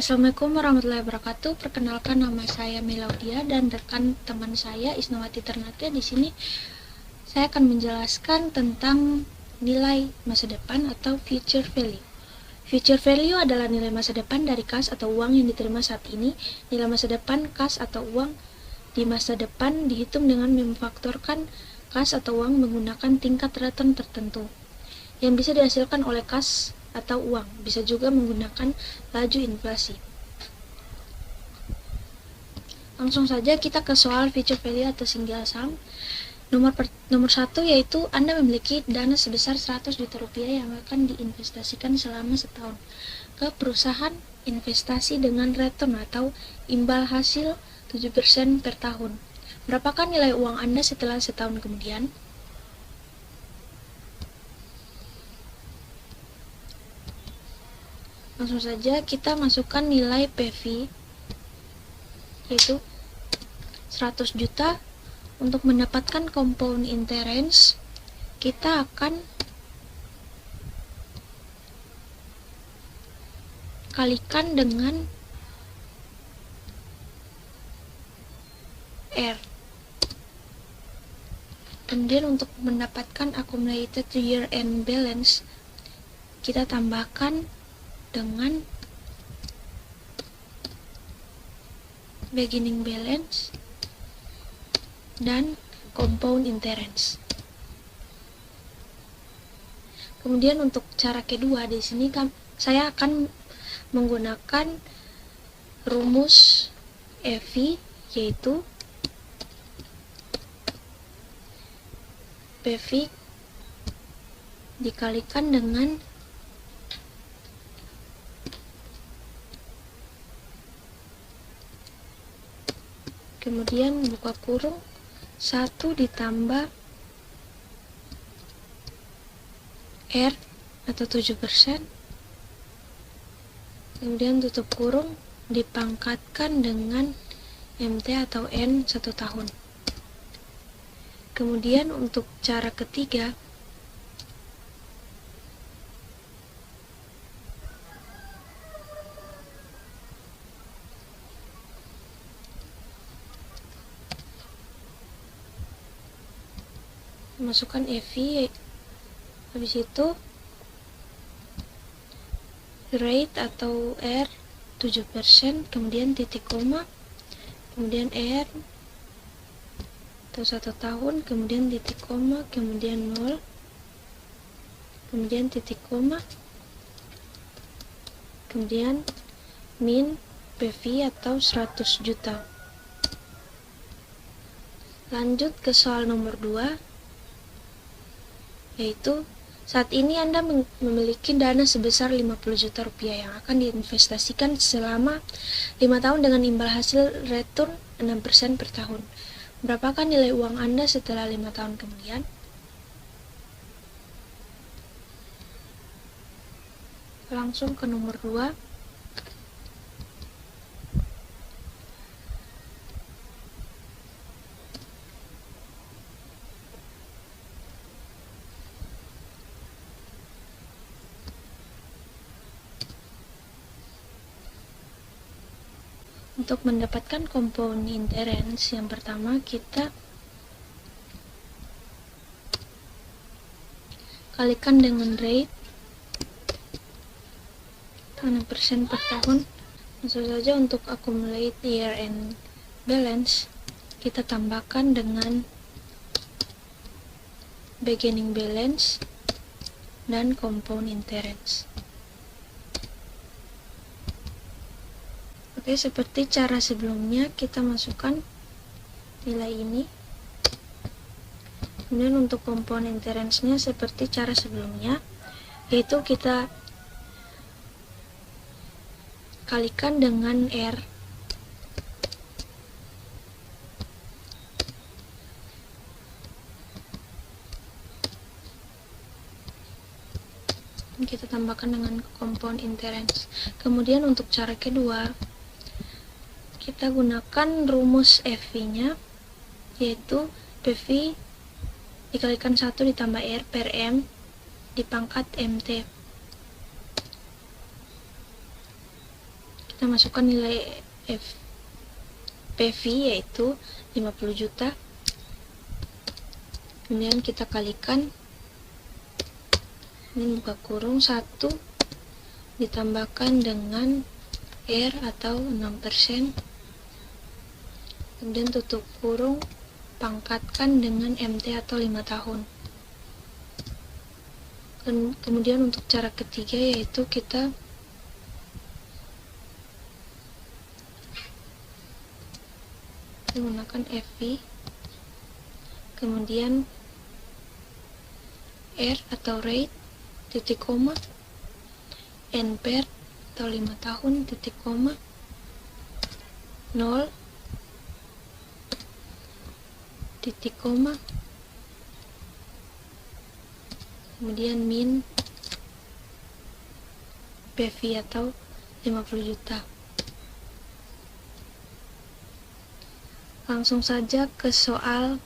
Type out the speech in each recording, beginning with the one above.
Assalamualaikum warahmatullahi wabarakatuh. Perkenalkan, nama saya Melaudia dan rekan teman saya Isnawati Ternate. Di sini saya akan menjelaskan tentang nilai masa depan atau future value. Future value adalah nilai masa depan dari kas atau uang yang diterima saat ini. Nilai masa depan kas atau uang di masa depan dihitung dengan memfaktorkan kas atau uang menggunakan tingkat return tertentu yang bisa dihasilkan oleh kas atau uang. Bisa juga menggunakan laju inflasi. Langsung saja kita ke soal future value atau singgah saham. Nomor 1 yaitu Anda memiliki dana sebesar 100 juta rupiah yang akan diinvestasikan selama setahun ke perusahaan investasi dengan return atau imbal hasil 7% per tahun. Berapakah nilai uang Anda setelah setahun kemudian? Langsung saja kita masukkan nilai PV yaitu 100 juta. Untuk mendapatkan compound interest kita akan kalikan dengan R. Kemudian untuk mendapatkan accumulated year end balance kita tambahkan dengan beginning balance dan compound interest. Kemudian untuk cara kedua di sini saya akan menggunakan rumus EV yaitu PV dikalikan dengan kemudian buka kurung 1 ditambah R atau 7%, kemudian tutup kurung dipangkatkan dengan MT atau N 1 tahun. Kemudian untuk cara ketiga masukkan EV, habis itu rate atau R 7%, kemudian titik koma, kemudian R atau 1 tahun, kemudian titik koma, kemudian 0, kemudian titik koma, kemudian min PV atau 100 juta. Lanjut ke soal nomor 2 yaitu saat ini Anda memiliki dana sebesar 50 juta rupiah yang akan diinvestasikan selama 5 tahun dengan imbal hasil return 6% per tahun. Berapakah nilai uang Anda setelah 5 tahun kemudian? Langsung ke nomor 2. Untuk mendapatkan compound interest, yang pertama kita kalikan dengan rate 6% per tahun. Langsung saja untuk accumulate year end balance kita tambahkan dengan beginning balance dan compound interest. Oke, seperti cara sebelumnya kita masukkan nilai ini. Kemudian untuk compound interest-nya seperti cara sebelumnya, yaitu kita kalikan dengan R. Kita tambahkan dengan compound interest. Kemudian untuk cara kedua kita gunakan rumus EV-nya yaitu PV dikalikan 1 ditambah R per M dipangkat MT. Kita kita masukkan nilai PV yaitu 50 juta. Kemudian kita kalikan, ini buka kurung 1 ditambahkan dengan R atau 6%, kemudian tutup kurung, pangkatkan dengan MT atau 5 tahun. Kemudian untuk cara ketiga yaitu kita menggunakan FV, kemudian R atau rate, titik koma, NPR atau 5 tahun, titik koma, 0, titik koma, kemudian min PV atau 50 juta. Langsung saja ke soal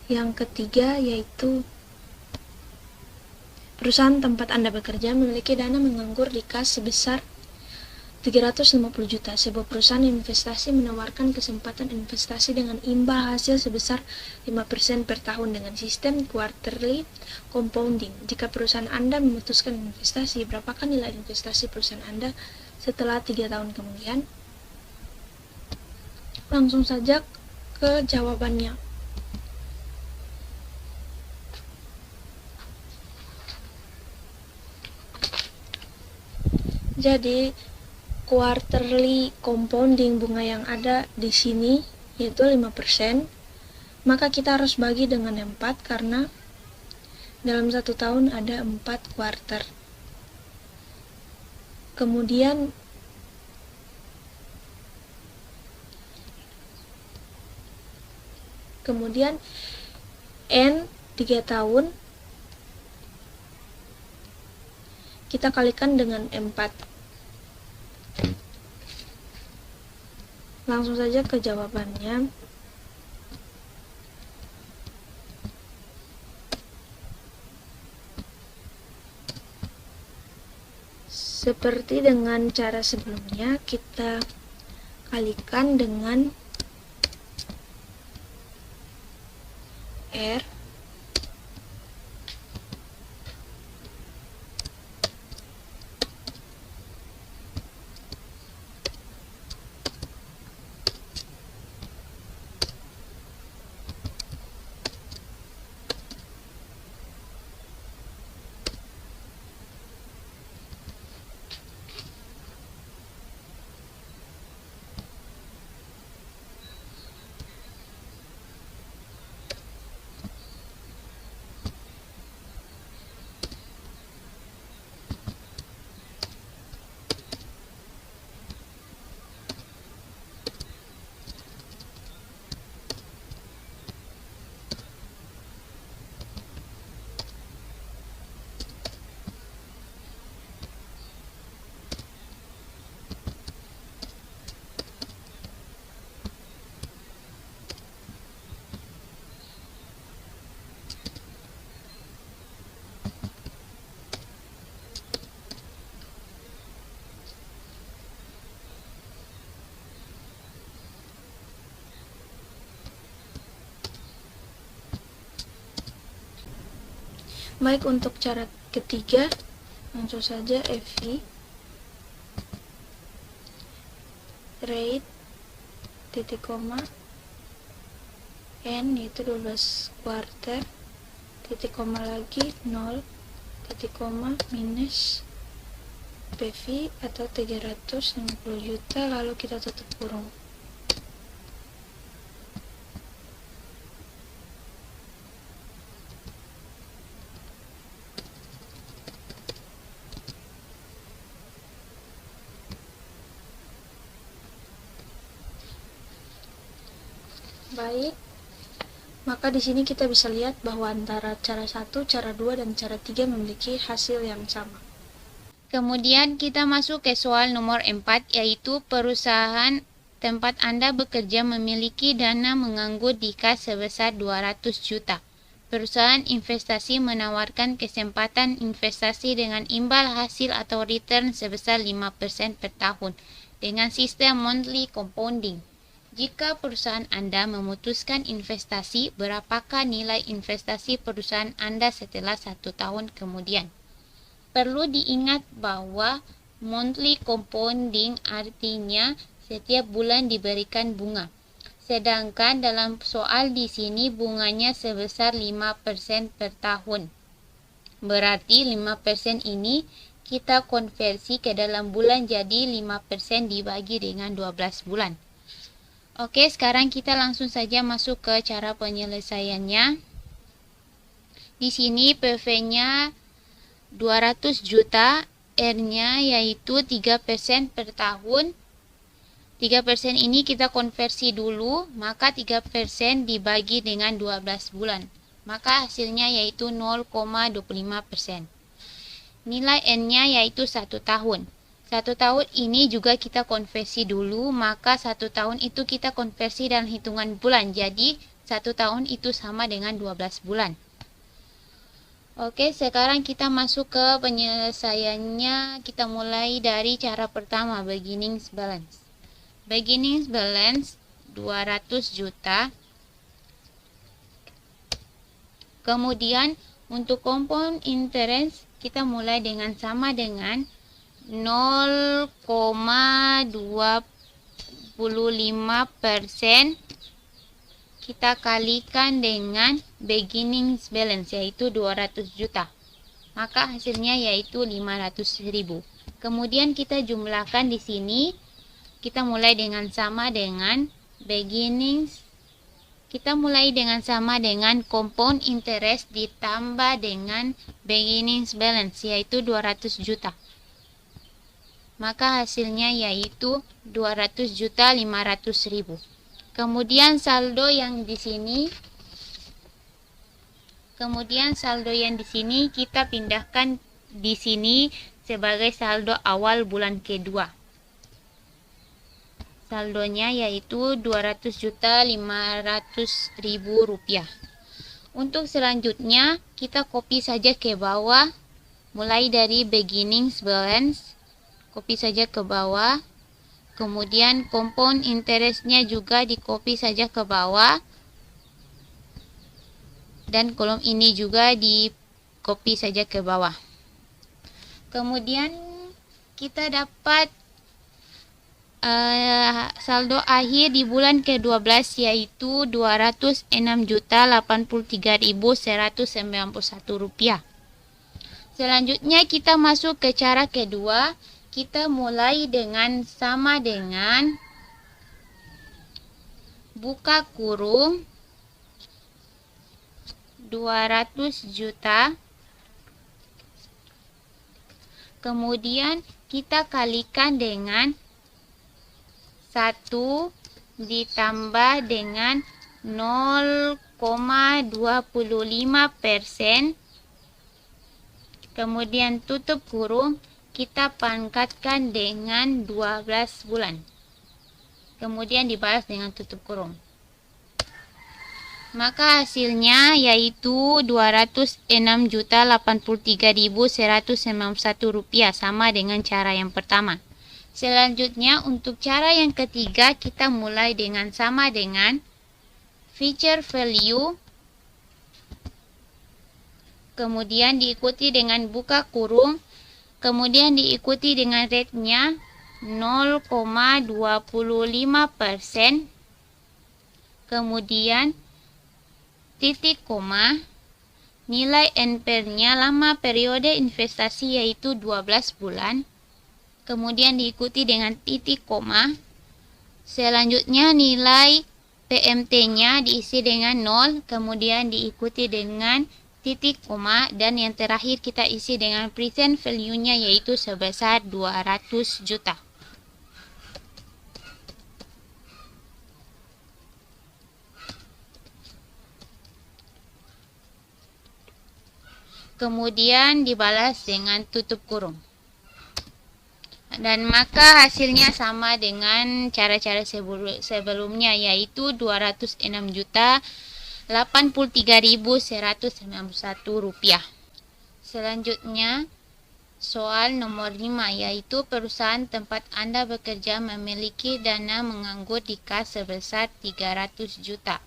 yang ketiga, yaitu perusahaan tempat Anda bekerja memiliki dana menganggur di kas sebesar 350 juta. Sebuah perusahaan investasi menawarkan kesempatan investasi dengan imbal hasil sebesar 5% per tahun dengan sistem quarterly compounding. Jika perusahaan Anda memutuskan investasi, berapakah nilai investasi perusahaan Anda setelah 3 tahun kemudian? Langsung saja ke jawabannya. Jadi quarterly compounding bunga yang ada di sini yaitu 5%, maka kita harus bagi dengan 4 karena dalam 1 tahun ada 4 quarter. Kemudian N 3 tahun kita kalikan dengan 4. Langsung saja ke jawabannya. Seperti dengan cara sebelumnya, kita kalikan dengan R Baik, untuk cara ketiga langsung saja FV rate titik koma N yaitu 12 quarter titik koma lagi 0 titik koma minus PV atau 350 juta, lalu kita tutup kurung. Baik, maka di sini kita bisa lihat bahwa antara cara 1, cara 2, dan cara 3 memiliki hasil yang sama. Kemudian kita masuk ke soal nomor 4, yaitu perusahaan tempat Anda bekerja memiliki dana menganggur di kas sebesar 200 juta. perusahaan investasi menawarkan kesempatan investasi dengan imbal hasil atau return sebesar 5% per tahun dengan sistem monthly compounding. Jika perusahaan Anda memutuskan investasi, berapakah nilai investasi perusahaan Anda setelah 1 tahun kemudian? Perlu diingat bahwa monthly compounding artinya setiap bulan diberikan bunga. Sedangkan dalam soal di sini bunganya sebesar 5% per tahun. Berarti 5% ini kita konversi ke dalam bulan jadi 5% dibagi dengan 12 bulan. Oke, sekarang kita langsung saja masuk ke cara penyelesaiannya. Di sini PV-nya 200 juta, R-nya yaitu 3% per tahun. 3% ini kita konversi dulu, maka 3% dibagi dengan 12 bulan. Maka hasilnya yaitu 0,25%. Nilai N-nya yaitu 1 tahun. 1 tahun ini juga kita konversi dulu, maka 1 tahun itu kita konversi dalam hitungan bulan. Jadi 1 tahun itu sama dengan 12 bulan. Oke, sekarang kita masuk ke penyelesaiannya. Kita mulai dari cara pertama, beginning balance. Beginning balance 200 juta. Kemudian untuk compound interest kita mulai dengan sama dengan 0,25%. Kita kalikan dengan beginning balance yaitu 200 juta. Maka hasilnya yaitu 500.000. Kemudian kita jumlahkan di sini. Kita mulai dengan sama dengan compound interest ditambah dengan beginning balance yaitu 200 juta. Maka hasilnya yaitu 200.500.000. Kemudian saldo yang di sini kita pindahkan di sini sebagai saldo awal bulan kedua. Saldonya yaitu 200.500.000 rupiah. Untuk selanjutnya kita copy saja ke bawah, mulai dari beginning balance, copy saja ke bawah. Kemudian compound interestnya juga di copy saja ke bawah. Dan kolom ini juga di copy saja ke bawah. Kemudian kita dapat saldo akhir di bulan ke-12 yaitu 206.083.191 rupiah. Selanjutnya kita masuk ke cara kedua. Kita mulai dengan sama dengan buka kurung 200 juta. Kemudian kita kalikan dengan 1 ditambah dengan 0,25%. Kemudian tutup kurung, kita pangkatkan dengan 12 bulan. Kemudian dibalas dengan tutup kurung. Maka hasilnya yaitu 206.083.191 rupiah, sama dengan cara yang pertama. Selanjutnya untuk cara yang ketiga kita mulai dengan sama dengan future value. Kemudian diikuti dengan buka kurung. Kemudian diikuti dengan rate-nya 0,25%. Kemudian titik koma. Nilai NPR-nya lama periode investasi yaitu 12 bulan. Kemudian diikuti dengan titik koma. Selanjutnya nilai PMT-nya diisi dengan 0. Kemudian diikuti dengan titik koma. Dan yang terakhir kita isi dengan present value-nya yaitu sebesar 200 juta. Kemudian dibalas dengan tutup kurung. Dan maka hasilnya sama dengan cara-cara sebelumnya yaitu 206 juta Rp83.191. Selanjutnya, soal nomor 5, yaitu perusahaan tempat Anda bekerja memiliki dana menganggur di kas sebesar 300 juta.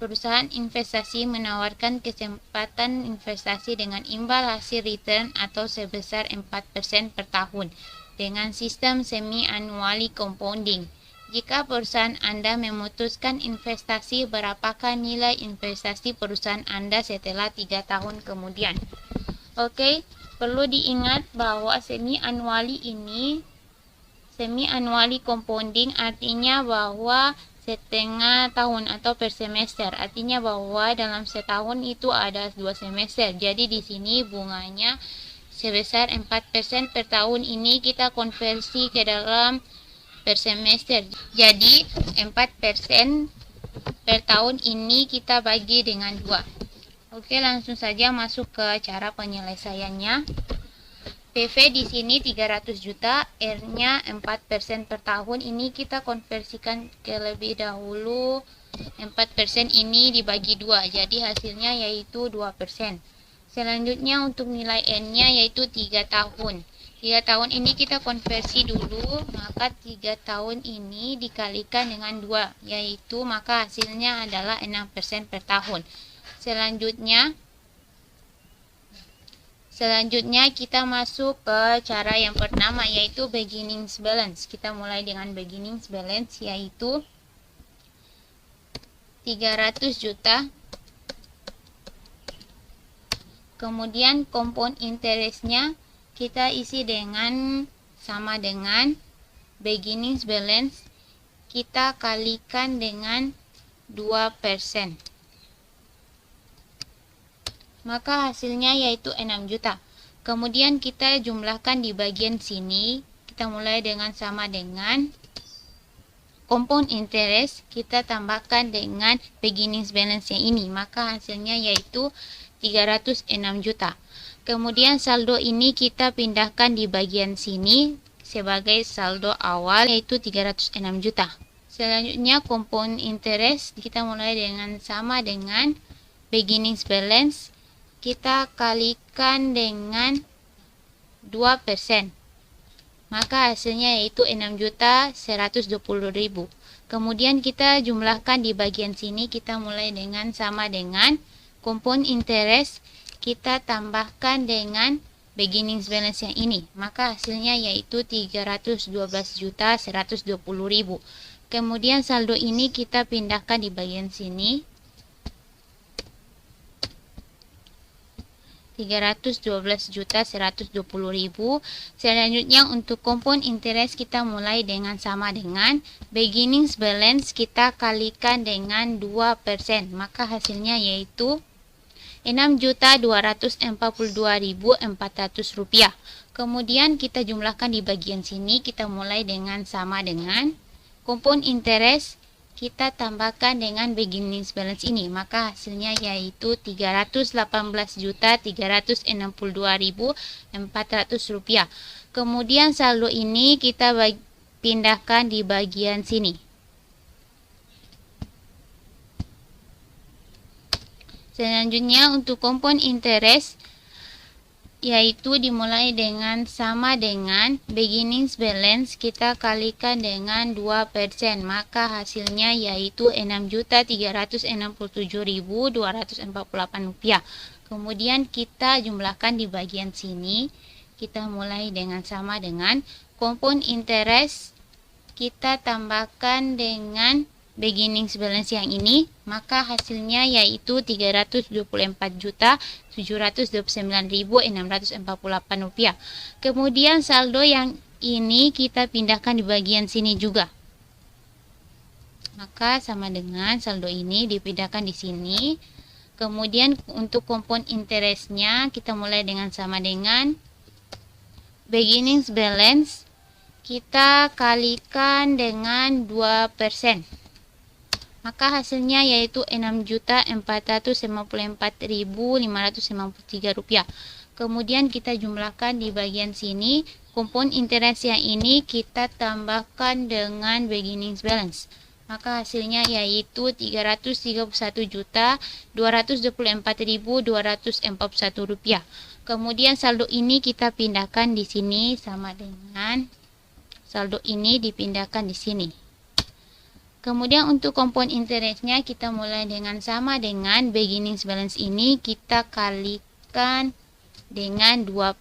Perusahaan investasi menawarkan kesempatan investasi dengan imbal hasil return atau sebesar 4% per tahun dengan sistem semi-annually compounding. Jika perusahaan Anda memutuskan investasi, berapakah nilai investasi perusahaan Anda setelah 3 tahun kemudian? Oke, perlu diingat bahwa semi-annually compounding artinya bahwa setengah tahun atau per semester. Artinya bahwa dalam setahun itu ada 2 semester. Jadi di sini bunganya sebesar 4% per tahun, ini kita konversi ke dalam per semester. Jadi 4% per tahun ini kita bagi dengan 2. Oke, langsung saja masuk ke cara penyelesaiannya. PV di sini 300 juta, R-nya 4% per tahun. Ini kita konversikan ke lebih dahulu. 4% ini dibagi 2, jadi hasilnya yaitu 2%. Selanjutnya untuk nilai N-nya yaitu 3 tahun. 3 tahun ini kita konversi dulu, maka 3 tahun ini dikalikan dengan 2, yaitu maka hasilnya adalah 6% per tahun. Selanjutnya kita masuk ke cara yang pertama, yaitu beginnings balance. Kita mulai dengan beginnings balance, yaitu 300 juta. Kemudian compound interest-nya kita isi sama dengan beginnings balance, kita kalikan dengan 2%. Maka hasilnya yaitu 6 juta. Kemudian kita jumlahkan di bagian sini, kita mulai dengan sama dengan compound interest, kita tambahkan dengan beginnings balance yang ini, maka hasilnya yaitu 306 juta. Kemudian saldo ini kita pindahkan di bagian sini sebagai saldo awal, yaitu 306 juta. Selanjutnya compound interest, kita mulai dengan sama dengan beginnings balance, kita kalikan dengan 2%. Maka hasilnya yaitu 6.120.000. Kemudian kita jumlahkan di bagian sini, kita mulai dengan sama dengan compound interest, kita tambahkan dengan beginnings balance yang ini, maka hasilnya yaitu 312.120.000. Kemudian saldo ini kita pindahkan di bagian sini, 312.120.000. Selanjutnya untuk compound interest kita mulai dengan sama dengan beginnings balance, kita kalikan dengan 2%, maka hasilnya yaitu 6.242.400 rupiah. Kemudian kita jumlahkan di bagian sini, kita mulai dengan sama dengan compound interest, kita tambahkan dengan beginnings balance ini, maka hasilnya yaitu 318.362.400 rupiah. Kemudian saldo ini kita pindahkan di bagian sini. Selanjutnya untuk compound interest, yaitu dimulai dengan sama dengan beginnings balance, kita kalikan dengan 2%, maka hasilnya yaitu 6.367.248 rupiah. Kemudian kita jumlahkan di bagian sini, kita mulai dengan sama dengan compound interest, kita tambahkan dengan beginnings balance yang ini, maka hasilnya yaitu 324.729.648 rupiah. Kemudian saldo yang ini kita pindahkan di bagian sini juga, maka sama dengan saldo ini dipindahkan di sini. Kemudian untuk compound interestnya kita mulai dengan sama dengan beginnings balance, kita kalikan dengan 2%, maka hasilnya yaitu 6.454.553 rupiah. Kemudian kita jumlahkan di bagian sini, compound interest yang ini kita tambahkan dengan beginnings balance, maka hasilnya yaitu Rp331.224.241. Kemudian saldo ini kita pindahkan di sini sama dengan saldo ini dipindahkan di sini. Kemudian untuk komponen interestnya kita mulai dengan sama dengan beginning balance ini kita kalikan dengan 2%.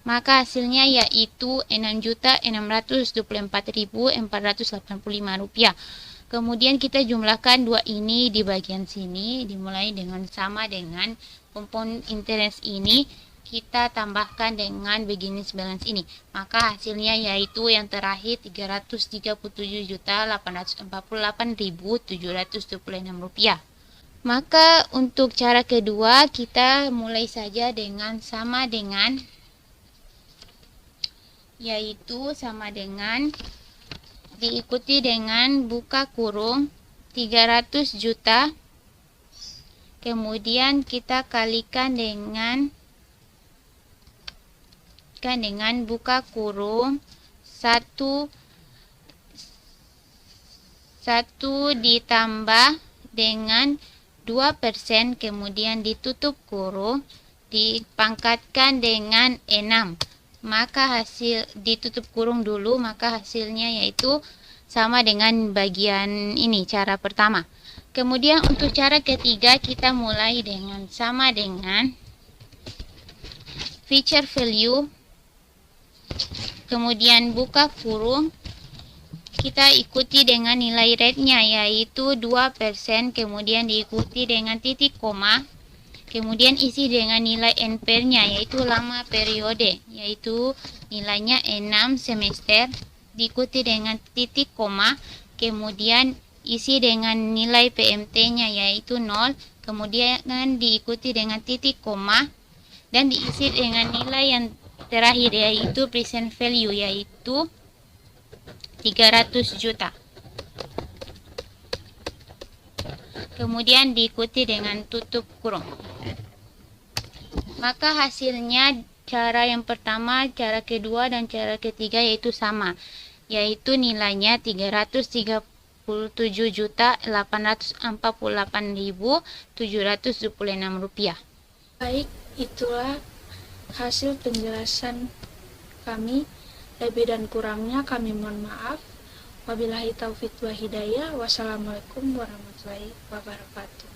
Maka hasilnya yaitu Rp6.624.485. Kemudian kita jumlahkan dua ini di bagian sini, dimulai dengan sama dengan komponen interest ini, kita tambahkan dengan beginning balance ini. Maka hasilnya yaitu yang terakhir Rp337.848.726. Maka untuk cara kedua kita mulai saja dengan sama dengan, yaitu sama dengan diikuti dengan buka kurung 300 juta, kemudian kita kalikan dengan buka kurung 1 ditambah dengan 2%, kemudian ditutup kurung, dipangkatkan dengan 6. Maka hasil ditutup kurung dulu, maka hasilnya yaitu sama dengan bagian ini, cara pertama. Kemudian untuk cara ketiga kita mulai dengan sama dengan future value, kemudian buka kurung, kita ikuti dengan nilai rate-nya yaitu 2%, kemudian diikuti dengan titik koma, kemudian isi dengan nilai NPR-nya yaitu lama periode, yaitu nilainya 6 semester, diikuti dengan titik koma, kemudian isi dengan nilai PMT-nya yaitu 0, kemudian diikuti dengan titik koma, dan diisi dengan nilai yang terakhir yaitu present value yaitu 300 juta. Kemudian diikuti dengan tutup kurung. Maka hasilnya cara yang pertama, cara kedua, dan cara ketiga yaitu sama, yaitu nilainya Rp337.848.726. Baik, itulah hasil penjelasan kami. Lebih dan kurangnya kami mohon maaf. Wabillahi taufik wa hidayah. Wassalamualaikum warahmatullahi wabarakatuh.